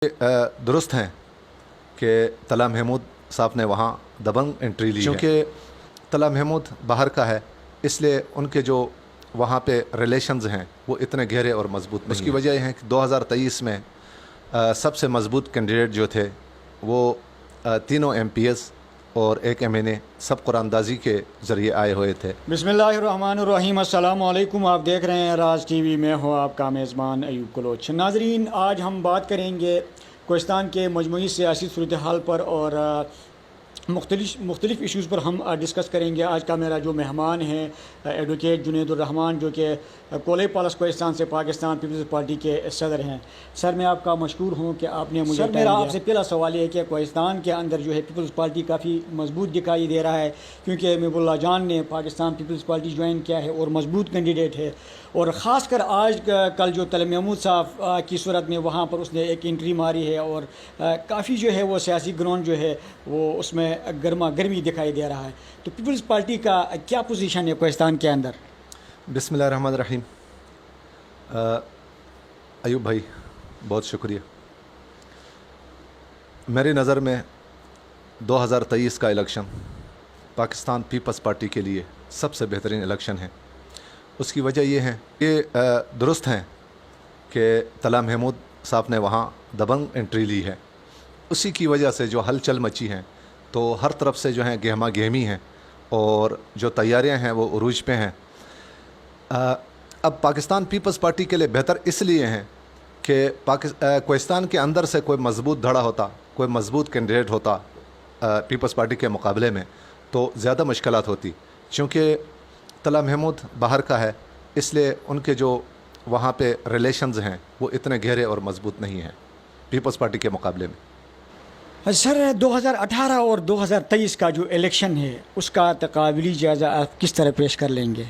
दुरुस्त हैं कि तला महमूद साहब ने वहाँ दबंग एंट्री ली है, क्योंकि तला महमूद बाहर का है, इसलिए उनके जो वहाँ पे रिलेशंस हैं वो इतने गहरे और मजबूत नहीं। उसकी वजह यह है कि 2023 में सबसे मजबूत कैंडिडेट जो थे वो तीनों MPs और एक MNA सब कुरानदाजी के ज़रिए आए हुए थे। बिस्मिल्लाहिर्रहमानिर्रहीम, अस्सलाम वालेकुम। आप देख रहे हैं राज TV में, हो आपका मेज़बान अयूब कलोच। नाजरीन, आज हम बात करेंगे कोहिस्तान के मजमूई सियासी सूरत हाल पर और मुख्तलिफ़ इशूज़ पर हम डिस्कस करेंगे। आज का मेरा जो मेहमान है एडवोकेट जुनैदुर रहमान, जो कि कोले पालस कोहिस्तान से पाकिस्तान पीपल्स पार्टी के सदर हैं। सर, मैं आपका मशकूर हूँ कि आपने मुझे मेरा आपसे पहला सवाल है कि कोहिस्तान के अंदर जो है पीपल्स पार्टी काफ़ी मजबूत दिखाई दे रहा है, क्योंकि महबूबुल्लाह जान ने पाकिस्तान पीपल्स पार्टी ज्वाइन किया है और मजबूत कैंडिडेट है। और ख़ासकर आज कल जो तला महमूद साहब की सूरत में वहाँ पर उसने एक एंट्री मारी है और काफ़ी जो है वो सियासी ग्राउंड जो है वो उसमें गर्मा गर्मी दिखाई दे रहा है। तो पीपल्स पार्टी का क्या पोजीशन है कोहिस्तान के अंदर? बिस्मिल्लाहिर्रहमानिर्रहीम। अयूब भाई, बहुत शुक्रिया। मेरी नज़र में 2023 का इलेक्शन पाकिस्तान पीपल्स पार्टी के लिए सबसे बेहतरीन इलेक्शन है। उसकी वजह यह है कि दुरुस्त हैं कि तला महमूद साहब ने वहाँ दबंग एंट्री ली है, उसी की वजह से जो हलचल मची हैं, तो हर तरफ से जो है गहमा गहमी है और जो तैयारियां हैं वो उरूज पे हैं। अब पाकिस्तान पीपल्स पार्टी के लिए बेहतर इसलिए हैं कि कोहिस्तान के अंदर से कोई मजबूत धड़ा होता, कोई मजबूत कैंडिडेट होता पीपल्स पार्टी के मुकाबले में, तो ज़्यादा मुश्किलात होती। चूँकि तला महमूद बाहर का है, इसलिए उनके जो वहाँ पे रिलेशंस हैं वो इतने गहरे और मजबूत नहीं हैं पीपल्स पार्टी के मुकाबले में। सर, 2018 और 2023 का जो इलेक्शन है उसका तकाबली जायज़ा आप किस तरह पेश कर लेंगे?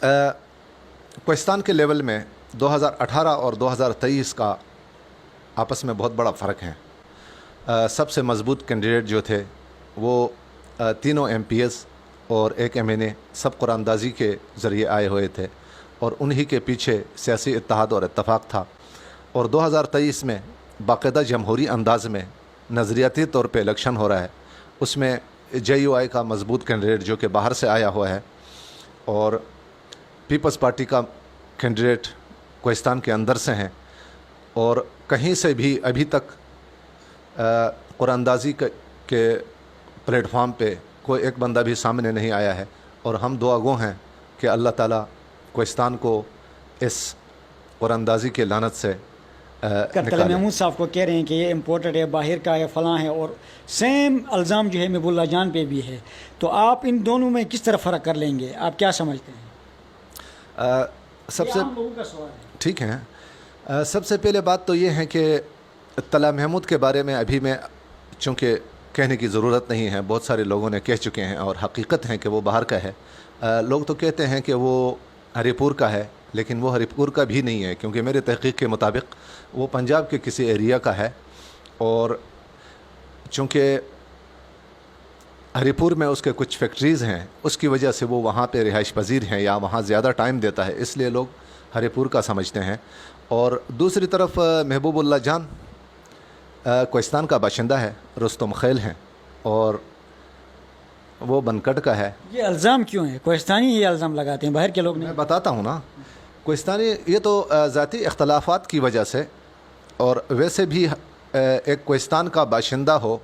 कोहिस्तान के लेवल में 2018 और 2023 का आपस में बहुत बड़ा फ़र्क है। सबसे मजबूत कैंडिडेट जो थे वो तीनों MPs और एक MNA सब कुरानदाजी के ज़रिए आए हुए थे और उन्हीं के पीछे सियासी इत्तेहाद और इत्तफाक़ था। और 2023 में बाकायदा जमहूरी अंदाज में नज़रियाती तौर पे इलेक्शन हो रहा है। उसमें JUI का मजबूत कैंडिडेट जो कि बाहर से आया हुआ है और पीपल्स पार्टी का कैंडिडेट कोहिस्तान के अंदर से हैं, और कहीं से भी अभी तक कुरानदाजी के प्लेटफॉर्म पे कोई एक बंदा भी सामने नहीं आया है। और हम दुआगो हैं कि अल्लाह ताला कोहिस्तान को इस कुरानदाजी के लानत से तला महमूद साहब को कह रहे हैं कि ये इम्पोर्टेड है, बाहर का है, फ़लाँ है, और सेम इल्ज़ाम जो है महबूबुल्लाह जान पे भी है। तो आप इन दोनों में किस तरह फ़र्क कर लेंगे? आप क्या समझते हैं? सबसे ठीक है, सबसे पहले बात तो ये है कि तला महमूद के बारे में अभी मैं चूँकि कहने की ज़रूरत नहीं है, बहुत सारे लोगों ने कह चुके हैं और हकीकत है कि वो बाहर का है। लोग तो कहते हैं कि वो हरीपुर का है, लेकिन वो हरीपुर का भी नहीं है, क्योंकि मेरे तहक़ीक़ के मुताबिक वो पंजाब के किसी एरिया का है। और चूँकि हरीपुर में उसके कुछ फैक्ट्रीज़ हैं, उसकी वजह से वो वहाँ पे रिहाइश पजीर हैं या वहाँ ज़्यादा टाइम देता है, इसलिए लोग हरीपुर का समझते हैं। और दूसरी तरफ महबूबुल्लाह जान कोहिस्तान का बाशिंदा है, रुस्तम खैल हैं और वो बनकट का है। ये इल्ज़ाम क्यों है? कोहिस्तानी ये इल्ज़ाम लगाते हैं, बाहर के लोग नहीं। मैं बताता हूँ ना, कोहिस्तानी ये तो ज़ाती इख्तलाफात की वजह से, और वैसे भी एक कोहिस्तान का बाशिंदा हो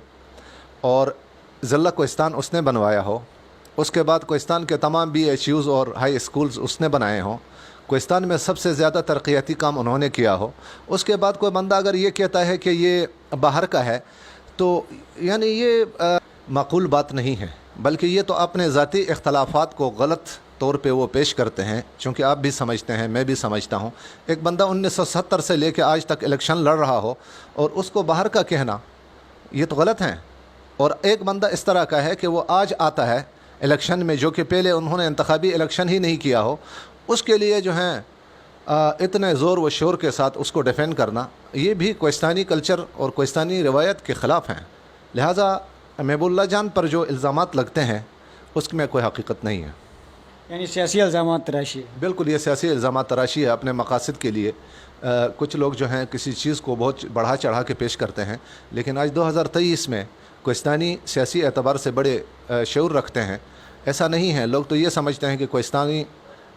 और ज़िला कोहिस्तान उसने बनवाया हो, उसके बाद कोहिस्तान के तमाम BHUs और हाई स्कूल्स उसने बनाए हों, कोहिस्तान में सबसे ज़्यादा तरक्याती काम उन्होंने किया हो, उसके बाद कोई बंदा अगर ये कहता है कि ये बाहर का है, तो यानी ये माकूल बात नहीं है, बल्कि ये तो अपने ज़ाती इख्तलाफात को गलत तौर पे वो पेश करते हैं। चूँकि आप भी समझते हैं, मैं भी समझता हूँ, एक बंदा 1970 से लेकर आज तक इलेक्शन लड़ रहा हो और उसको बाहर का कहना, ये तो गलत है। और एक बंदा इस तरह का है कि वो आज आता है इलेक्शन में, जो कि पहले उन्होंने इंतखाबी इलेक्शन ही नहीं किया हो, उसके लिए जो है इतने ज़ोर व शोर के साथ उसको डिफेंड करना, ये भी कोहिस्तानी कल्चर और कोहिस्तानी रवायत के ख़िलाफ़ हैं। लिहाजा महबूबुल्लाह जान पर जो इल्ज़ामात लगते हैं उसमें कोई हकीकत नहीं है। یعنی سیاسی الزامات تراشی ہے. بالکل یہ سیاسی الزامات تراشی ہے اپنے مقاصد کے لیے. کچھ لوگ جو ہیں کسی چیز کو بہت بڑھا چڑھا کے پیش کرتے ہیں، لیکن آج 2023 میں کوہستانی سیاسی اعتبار سے بڑے شعور رکھتے ہیں. ایسا نہیں ہے، لوگ تو یہ سمجھتے ہیں کہ کوہستانی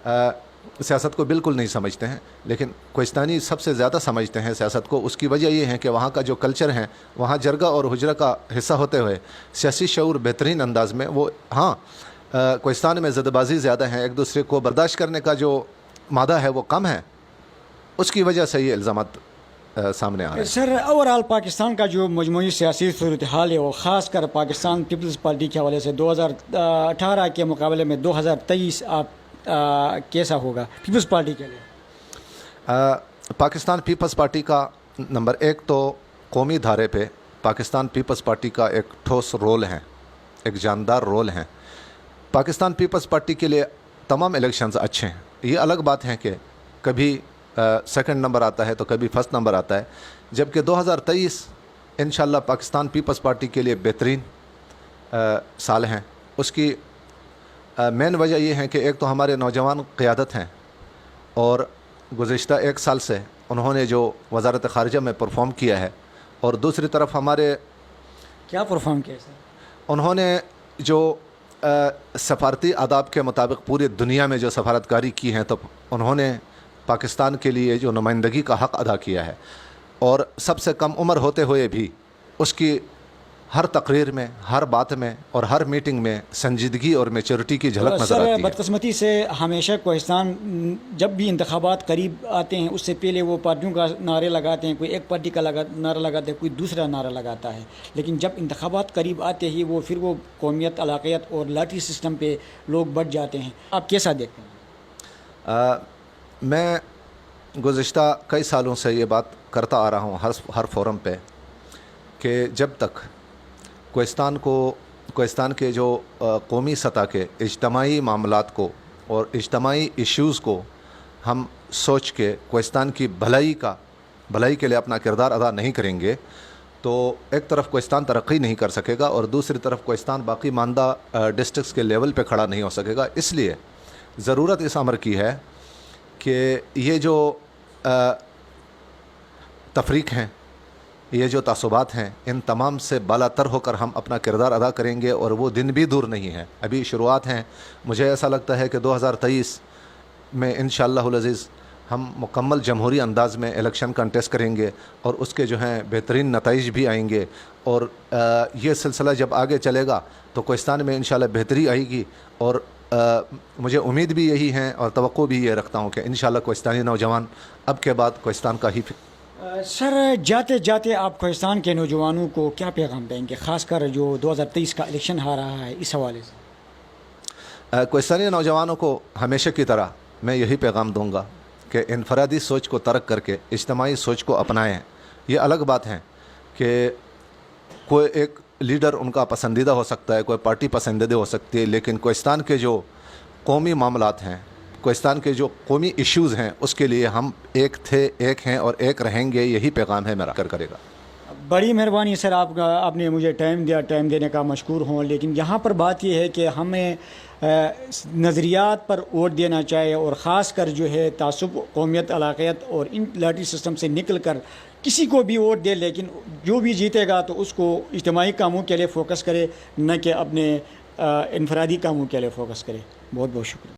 سیاست کو بالکل نہیں سمجھتے ہیں، لیکن کوہستانی سب سے زیادہ سمجھتے ہیں سیاست کو. اس کی وجہ یہ ہے کہ وہاں کا جو کلچر ہے، وہاں جرگہ اور حجرہ کا حصہ ہوتے ہوئے سیاسی شعور بہترین انداز میں وہ کوہستان میں زد بازی زیادہ ہیں، ایک دوسرے کو برداشت کرنے کا جو مادہ ہے وہ کم ہے. اس کی وجہ سے یہ الزامات سامنے آ رہے ہیں. سر اوورال پاکستان کا جو مجموعی سیاسی صورتحال ہے وہ خاص کر پاکستان پیپلز پارٹی کے حوالے سے 2018 کے مقابلے میں 2023 کیسا ہوگا پیپلز پارٹی کے لیے؟ پاکستان پیپلز پارٹی کا نمبر ایک تو قومی دھارے پہ پاکستان پیپلز پارٹی کا ایک ٹھوس رول ہے، ایک جاندار رول ہے. پاکستان پیپلز پارٹی کے لیے تمام الیکشنز اچھے ہیں. یہ الگ بات ہے کہ کبھی سیکنڈ نمبر آتا ہے تو کبھی فرسٹ نمبر آتا ہے، جبکہ 2023 انشاءاللہ پاکستان پیپلز پارٹی کے لیے بہترین سال ہیں. اس کی مین وجہ یہ ہے کہ ایک تو ہمارے نوجوان قیادت ہیں، اور گزشتہ ایک سال سے انہوں نے جو وزارت خارجہ میں پرفارم کیا ہے، اور دوسری طرف ہمارے کیا پرفارم کیا سر؟ انہوں نے جو سفارتی آداب کے مطابق پوری دنیا میں جو سفارتکاری کی ہیں، تو انہوں نے پاکستان کے لیے جو نمائندگی کا حق ادا کیا ہے، اور سب سے کم عمر ہوتے ہوئے بھی اس کی ہر تقریر میں، ہر بات میں اور ہر میٹنگ میں سنجیدگی اور میچورٹی کی جھلک نظر آتی ہے. بدقسمتی سے ہمیشہ کوہستان جب بھی انتخابات قریب آتے ہیں اس سے پہلے وہ پارٹیوں کا نعرے لگاتے ہیں، کوئی ایک پارٹی کا نعرہ لگاتا ہے، کوئی دوسرا نعرہ لگاتا ہے، لیکن جب انتخابات قریب آتے ہی وہ پھر وہ قومیت، علاقیت اور لاٹری سسٹم پہ لوگ بٹ جاتے ہیں. آپ کیسا دیکھتے ہیں؟ میں گزشتہ کئی سالوں سے یہ بات کرتا آ رہا ہوں ہر فورم پہ کہ جب تک کوہستان کے جو قومی سطح کے اجتماعی معاملات کو اور اجتماعی ایشوز کو ہم سوچ کے کوہستان کی بھلائی کے لیے اپنا کردار ادا نہیں کریں گے، تو ایک طرف کوہستان ترقی نہیں کر سکے گا، اور دوسری طرف کوہستان باقی ماندہ ڈسٹرکٹس کے لیول پہ کھڑا نہیں ہو سکے گا. اس لیے ضرورت اس امر کی ہے کہ یہ جو تفریق ہیں، یہ جو تعصبات ہیں، ان تمام سے بالا تر ہو کر ہم اپنا کردار ادا کریں گے، اور وہ دن بھی دور نہیں ہے، ابھی شروعات ہیں. مجھے ایسا لگتا ہے کہ 2023 میں انشاءاللہ العزیز ہم مکمل جمہوری انداز میں الیکشن کنٹیسٹ کریں گے، اور اس کے جو ہیں بہترین نتائج بھی آئیں گے. اور یہ سلسلہ جب آگے چلے گا تو کوہستان میں انشاءاللہ بہتری آئے گی، اور مجھے امید بھی یہی ہے اور توقع بھی یہ رکھتا ہوں کہ انشاءاللہ کوہستانی نوجوان اب کے بعد کوہستان کا ہی سر جاتے جاتے آپ کوہستان کے نوجوانوں کو کیا پیغام دیں گے، خاص کر جو 2023 کا الیکشن آ رہا ہے اس حوالے سے؟ کوہستانی نوجوانوں کو ہمیشہ کی طرح میں یہی پیغام دوں گا کہ انفرادی سوچ کو ترک کر کے اجتماعی سوچ کو اپنائیں. یہ الگ بات ہے کہ کوئی ایک لیڈر ان کا پسندیدہ ہو سکتا ہے، کوئی پارٹی پسندیدہ ہو سکتی ہے، لیکن کوہستان کے جو قومی معاملات ہیں، کوہستان کے جو قومی ایشوز ہیں، اس کے لیے ہم ایک تھے، ایک ہیں اور ایک رہیں گے. یہی پیغام ہے میرا کرے گا. بڑی مہربانی سر آپ نے مجھے ٹائم دیا، ٹائم دینے کا مشکور ہوں. لیکن یہاں پر بات یہ ہے کہ ہمیں نظریات پر ووٹ دینا چاہیے، اور خاص کر جو ہے تعصب، قومیت، علاقیت اور ان لاٹری سسٹم سے نکل کر کسی کو بھی ووٹ دے، لیکن جو بھی جیتے گا تو اس کو اجتماعی کاموں کے لیے فوکس کرے، نہ کہ اپنے انفرادی کاموں کے لیے فوکس کرے. بہت بہت شکریہ.